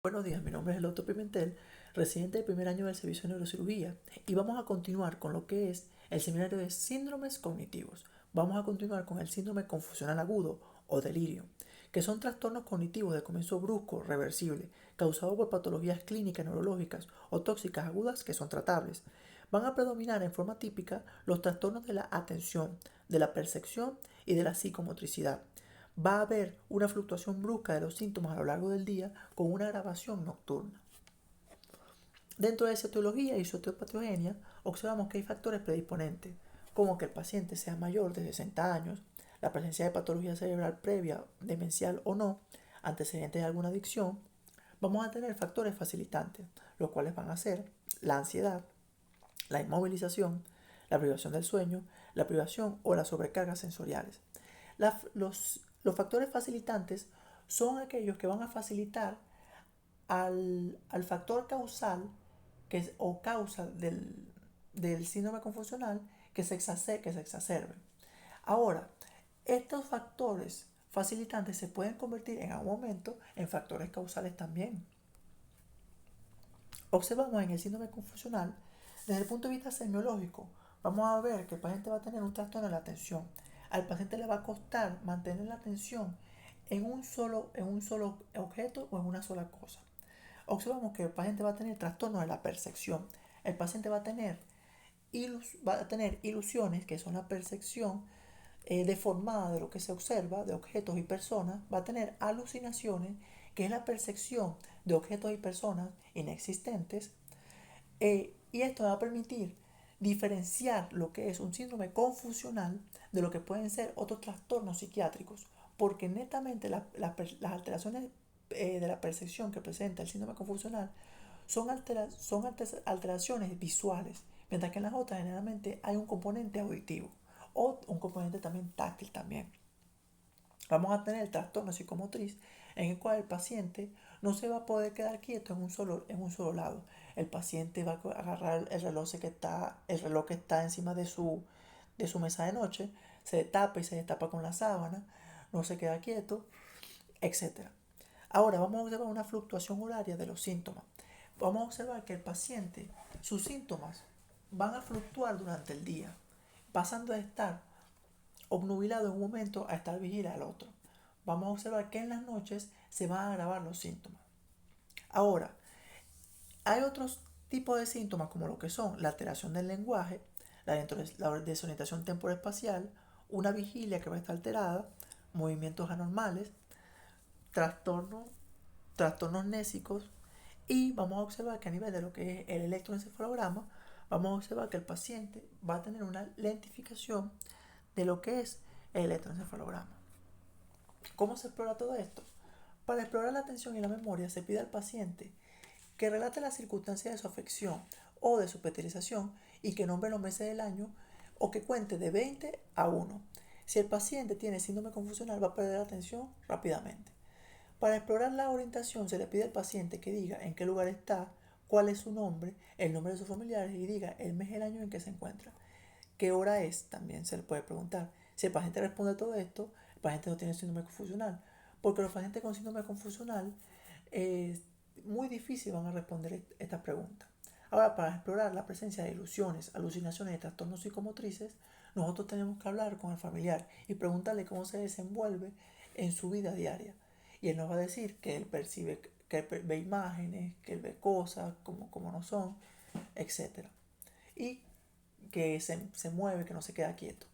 Buenos días, mi nombre es el Dr. Pimentel, residente del primer año del Servicio de Neurocirugía, y vamos a continuar con lo que es el seminario de síndromes cognitivos. Vamos a continuar con el síndrome confusional agudo o delirio, que son trastornos cognitivos de comienzo brusco, reversible, causados por patologías clínicas, neurológicas o tóxicas agudas que son tratables. Van a predominar en forma típica los trastornos de la atención, de la percepción y de la psicomotricidad. Va a haber una fluctuación brusca de los síntomas a lo largo del día con una agravación nocturna. Dentro de etiología y sociopatogenia, observamos que hay factores predisponentes, como que el paciente sea mayor de 60 años, la presencia de patología cerebral previa, demencial o no, antecedentes de alguna adicción. Vamos a tener factores facilitantes, los cuales van a ser la ansiedad, la inmovilización, la privación del sueño, la privación o las sobrecargas sensoriales. Los factores facilitantes son aquellos que van a facilitar al factor causal o causa del síndrome confusional que se exacerbe. Ahora, estos factores facilitantes se pueden convertir en algún momento en factores causales también. Observamos en el síndrome confusional, desde el punto de vista semiológico, vamos a ver que el paciente va a tener un trastorno de la atención. Al paciente le va a costar mantener la atención en un solo objeto o en una sola cosa. Observamos que el paciente va a tener trastorno de la percepción. El paciente va a tener ilusiones, que son la percepción deformada de lo que se observa, de objetos y personas. Va a tener alucinaciones, que es la percepción de objetos y personas inexistentes. Y esto va a permitir diferenciar lo que es un síndrome confusional de lo que pueden ser otros trastornos psiquiátricos, porque netamente las alteraciones de la percepción que presenta el síndrome confusional son alteraciones visuales, mientras que en las otras generalmente hay un componente auditivo o un componente también táctil también. Vamos a tener el trastorno psicomotriz, en el cual el paciente no se va a poder quedar quieto en un solo lado. El paciente va a agarrar el reloj que está encima de su mesa de noche, se tapa y se destapa con la sábana, no se queda quieto, etc. Ahora vamos a observar una fluctuación horaria de los síntomas. Vamos a observar que el paciente, sus síntomas van a fluctuar durante el día, pasando de estar obnubilado en un momento a estar vigila al otro. Vamos a observar que en las noches se van a agravar los síntomas. Ahora, hay otros tipos de síntomas como lo que son la alteración del lenguaje, la desorientación temporoespacial, una vigilia que va a estar alterada, movimientos anormales, trastornos, trastornos nésicos, y vamos a observar que a nivel de lo que es el electroencefalograma, vamos a observar que el paciente va a tener una lentificación de lo que es el electroencefalograma. ¿Cómo se explora todo esto? Para explorar la atención y la memoria se pide al paciente que relate las circunstancias de su afección o de su hospitalización y que nombre los meses del año o que cuente de 20 a 1. Si el paciente tiene síndrome confusional va a perder la atención rápidamente. Para explorar la orientación se le pide al paciente que diga en qué lugar está, cuál es su nombre, el nombre de sus familiares y diga el mes y el año en que se encuentra. ¿Qué hora es? También se le puede preguntar. Si el paciente responde todo esto, el paciente no tiene síndrome confusional. Porque los pacientes con síndrome confusional es muy difícil van a responder estas preguntas. Ahora, para explorar la presencia de ilusiones, alucinaciones y trastornos psicomotrices, nosotros tenemos que hablar con el familiar y preguntarle cómo se desenvuelve en su vida diaria. Y él nos va a decir que él percibe, que él ve imágenes, que él ve cosas como no son, etc. Y que se mueve, que no se queda quieto.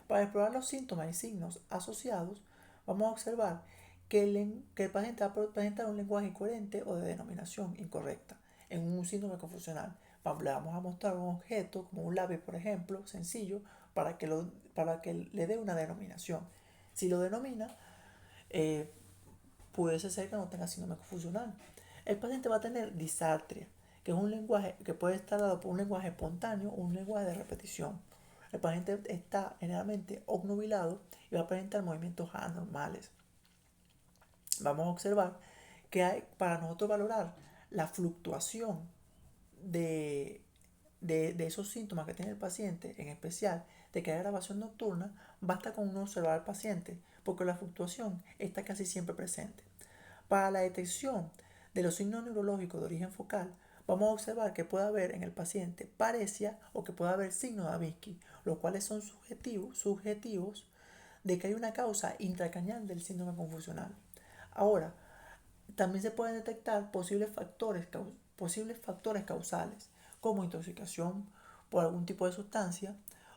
Para explorar los síntomas y signos asociados, vamos a observar que el paciente va a presentar un lenguaje incoherente o de denominación incorrecta en un síndrome confusional. Le vamos a mostrar un objeto, como un lápiz, por ejemplo, sencillo, para que le dé una denominación. Si lo denomina, eh, puede ser que no tenga síndrome confusional. El paciente va a tener disartria, que es un lenguaje que puede estar dado por un lenguaje espontáneo o un lenguaje de repetición. El paciente está generalmente obnubilado y va a presentar movimientos anormales. Vamos a observar que para nosotros valorar la fluctuación de, de esos síntomas que tiene el paciente, en especial de que hay grabación nocturna, basta con uno observar al paciente, porque la fluctuación está casi siempre presente. Para la detección de los signos neurológicos de origen focal, vamos a observar que puede haber en el paciente paresia o que puede haber signos de Babinski, los cuales son subjetivos de que hay una causa intracraneal del síndrome confusional. Ahora, también se pueden detectar posibles factores causales, como intoxicación por algún tipo de sustancia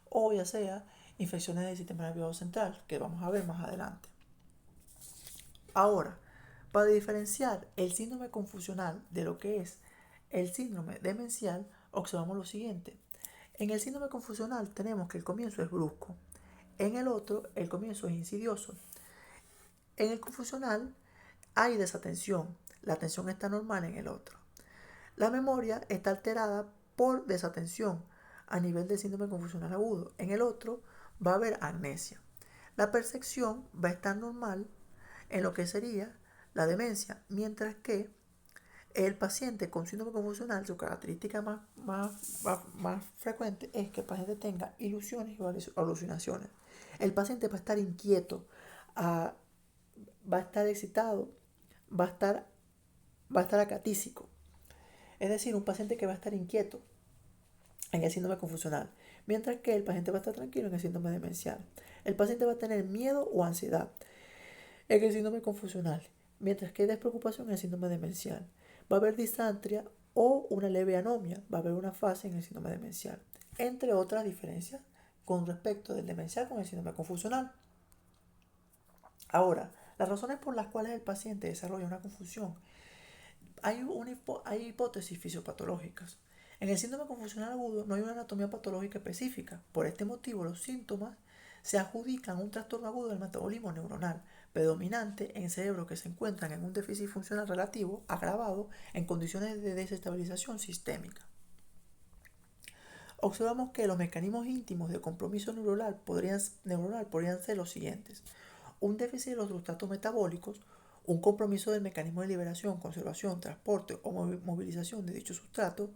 o ya sea infecciones del sistema nervioso central, que vamos a ver más adelante. Ahora, para diferenciar el síndrome confusional de lo que es el síndrome demencial, observamos lo siguiente. En el síndrome confusional tenemos que el comienzo es brusco. En el otro, el comienzo es insidioso. En el confusional hay desatención. La atención está normal en el otro. La memoria está alterada por desatención a nivel del síndrome confusional agudo. En el otro va a haber amnesia. La percepción va a estar normal en lo que sería la demencia, mientras que el paciente con síndrome confusional, su característica más frecuente es que el paciente tenga ilusiones y alucinaciones. El paciente va a estar inquieto, va a estar excitado, va a estar acatísico. Es decir, un paciente que va a estar inquieto en el síndrome confusional, mientras que el paciente va a estar tranquilo en el síndrome demencial. El paciente va a tener miedo o ansiedad en el síndrome confusional, mientras que hay despreocupación en el síndrome demencial. Va a haber disantria o una leve anomia, va a haber una fase en el síndrome demencial, entre otras diferencias con respecto del demencial con el síndrome confusional. Ahora, las razones por las cuales el paciente desarrolla una confusión, hay hipótesis fisiopatológicas. En el síndrome confusional agudo no hay una anatomía patológica específica. Por este motivo, los síntomas se adjudican a un trastorno agudo del metabolismo neuronal, predominante en cerebros que se encuentran en un déficit funcional relativo agravado en condiciones de desestabilización sistémica. Observamos que los mecanismos íntimos de compromiso neuronal podrían ser los siguientes: un déficit de los sustratos metabólicos, un compromiso del mecanismo de liberación, conservación, transporte o movilización de dicho sustrato,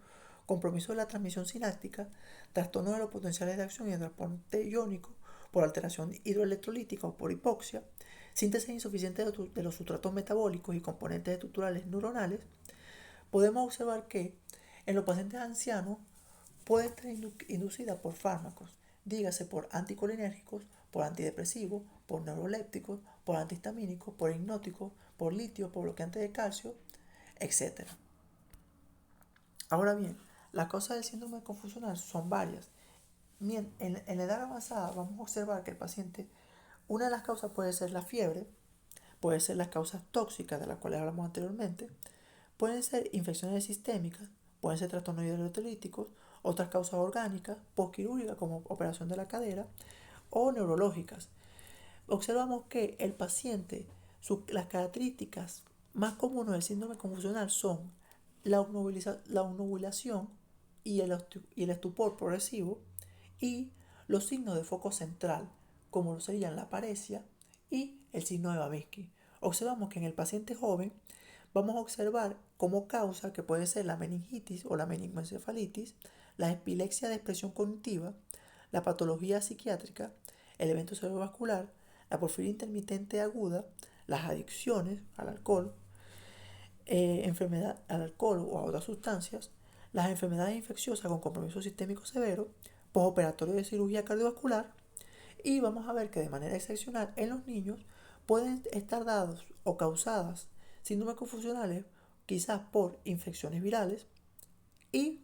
compromiso de la transmisión sináptica, trastorno de los potenciales de acción y el transporte iónico por alteración hidroelectrolítica o por hipoxia, síntesis insuficiente de los sustratos metabólicos y componentes estructurales neuronales. Podemos observar que en los pacientes ancianos puede estar inducida por fármacos, dígase por anticolinérgicos, por antidepresivos, por neurolépticos, por antihistamínicos, por hipnóticos, por litio, por bloqueantes de calcio, etc. Ahora bien, las causas del síndrome confusional son varias. En la edad avanzada vamos a observar que el paciente, una de las causas puede ser la fiebre, puede ser las causas tóxicas de las cuales hablamos anteriormente, pueden ser infecciones sistémicas, pueden ser trastornos hidroelectrolíticos, otras causas orgánicas, postquirúrgicas como operación de la cadera o neurológicas. Observamos que el paciente, las características más comunes del síndrome confusional son la obnubilación y el estupor progresivo y los signos de foco central, como lo serían la paresia y el signo de Babinski. Observamos que en el paciente joven vamos a observar como causa que puede ser la meningitis o la meningoencefalitis, la epilepsia de expresión cognitiva, la patología psiquiátrica, el evento cerebrovascular, la porfiria intermitente aguda, las adicciones al alcohol, enfermedad al alcohol o a otras sustancias, las enfermedades infecciosas con compromiso sistémico severo, postoperatorio de cirugía cardiovascular, y vamos a ver que de manera excepcional en los niños pueden estar dados o causadas síndromes confusionales quizás por infecciones virales y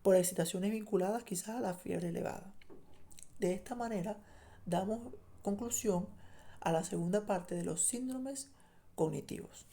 por excitaciones vinculadas quizás a la fiebre elevada. De esta manera damos conclusión a la segunda parte de los síndromes cognitivos.